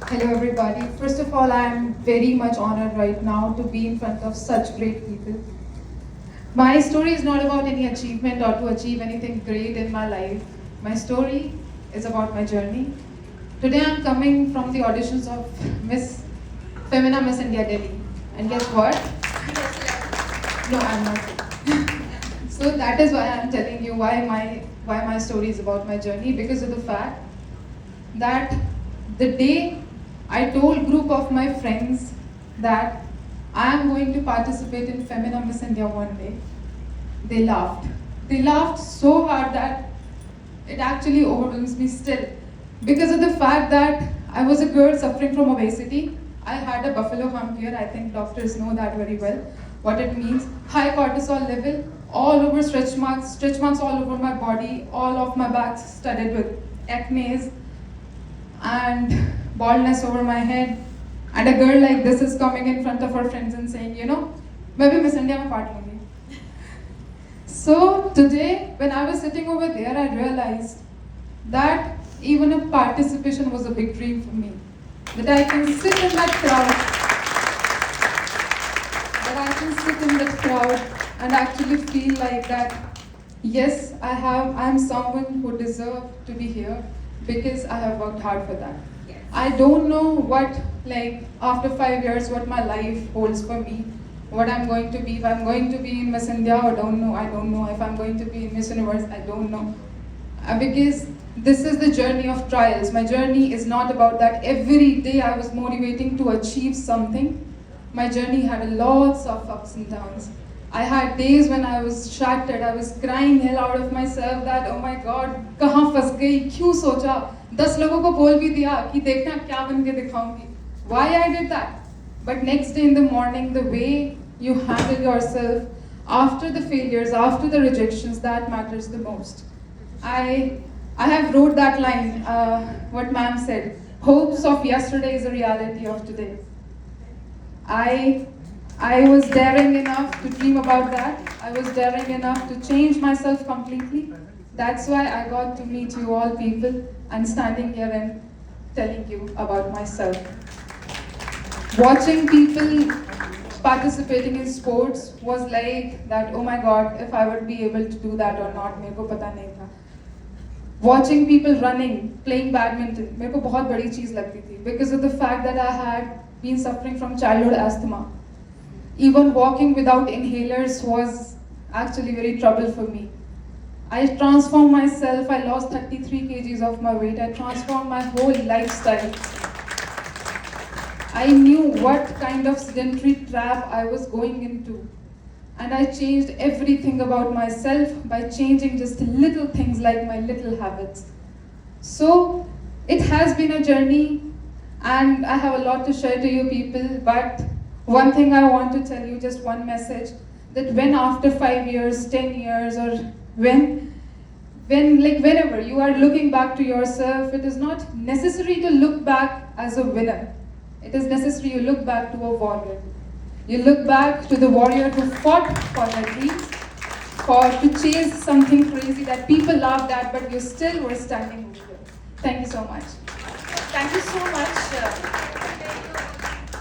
Hello everybody. First of all, I am very much honored right now to be in front of such great people. My story is not about any achievement or to achieve anything great in my life. My story is about my journey. Today I'm coming from the auditions of Miss India Delhi. And guess what? No, I'm not. So that is why I'm telling you why my story is about my journey, because of the fact that the day I told group of my friends that I am going to participate in Femina Miss India one day, they laughed. They laughed so hard that it actually overwhelms me still, because of the fact that I was a girl suffering from obesity. I had a buffalo hump here. I think doctors know that very well. What it means: high cortisol level, all over stretch marks all over my body, all of my back studded with acne, and baldness over my head. And a girl like this is coming in front of her friends and saying, मैं भी Miss India में part लूँगी. So today, when I was sitting over there, I realized that even a participation was a big dream for me. That I can sit in that crowd, and actually feel like that, yes, I am someone who deserves to be here because I have worked hard for that. Yes. I don't know what, after 5 years, what my life holds for me, what I'm going to be. If I'm going to be in Miss India, or don't know, I don't know. If I'm going to be in Miss Universe, I don't know. Because this is the journey of trials. My journey is not about that. Every day I was motivating to achieve something. My journey had lots of ups and downs. I had days when I was shattered. I was crying hell out of myself that, oh my God, कहाँ फंस गई? क्यों सोचा? 10 लोगों को बोल भी दिया कि देखना क्या बन के दिखाऊंगी. Why I did that? But next day in the morning, the way you handle yourself after the failures, after the rejections, that matters the most. I have wrote that line, what ma'am said, hopes of yesterday is a reality of today. I was daring enough to dream about that. I was daring enough to change myself completely. That's why I got to meet you all people and standing here and telling you about myself. Watching people participating in sports was like that, oh my God, if I would be able to do that or not, मेरे को पता नहीं था. Watching people running, playing badminton, मेरे को बहुत बड़ी चीज़ लगती थी, because of the fact that I had been suffering from childhood asthma. Even walking without inhalers was actually very trouble for me. I transformed myself. I lost 33 kgs of my weight. I transformed my whole lifestyle. I knew what kind of sedentary trap I was going into. And I changed everything about myself by changing just little things like my little habits. So it has been a journey, and I have a lot to share to you people, but one thing I want to tell you, just one message, that when after 5 years, 10 years, or whenever you are looking back to yourself, it is not necessary to look back as a winner. It is necessary you look back to a warrior. You look back to the warrior who fought for their dreams, to chase something crazy that people laughed at, but you still were standing over there. Thank you so much. Thank you so much.